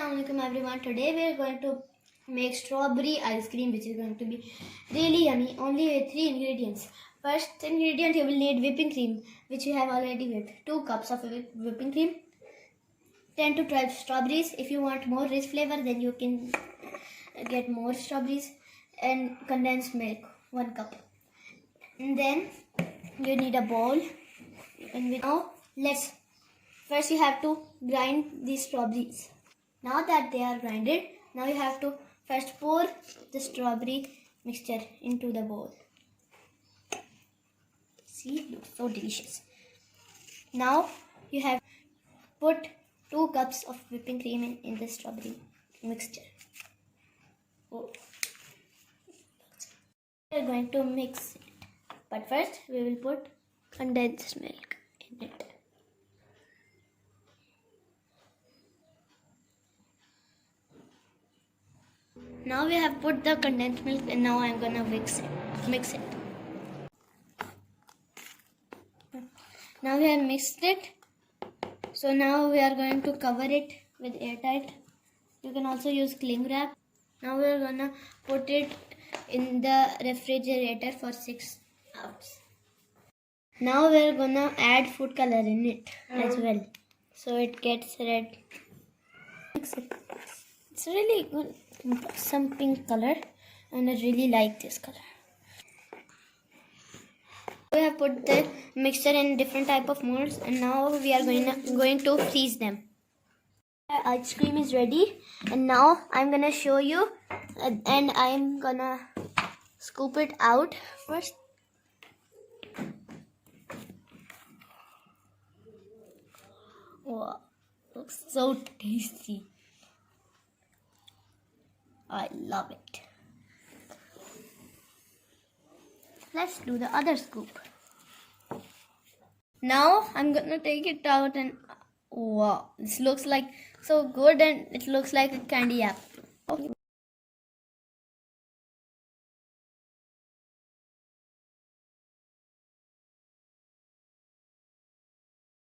Assalamualaikum everyone. Today we are going to make strawberry ice cream, which is going to be really yummy. Only with 3 ingredients. First ingredient, you will need whipping cream, which you have already whipped. 2 cups of whipping cream, 10 to 12 strawberries. If you want more rich flavor, then you can get more strawberries, and condensed milk, 1 cup. And then you need a bowl. And now first you have to grind these strawberries. Now that they are grinded, now you have to first pour the strawberry mixture into the bowl. See, it looks so delicious. Now you have put 2 cups of whipping cream in the strawberry mixture. Oh. We are going to mix it, but first we will put condensed milk in it. Now we have put the condensed milk, and now I'm gonna mix it. Now we have mixed it. So now we are going to cover it with airtight. You can also use cling wrap. Now we are gonna put it in the refrigerator for 6 hours. Now we are gonna add food color in it as well, so it gets red. Mix it. It's really good, some pink color, and I really like this color. We have put the mixture in different type of molds, and now we are going to freeze them. Ice cream is ready, and now I'm gonna show you, and I'm gonna scoop it out first. Wow, looks so tasty. I love it. Let's do the other scoop. Now I'm gonna take it out, and wow, this looks like so good, and it looks like a candy apple.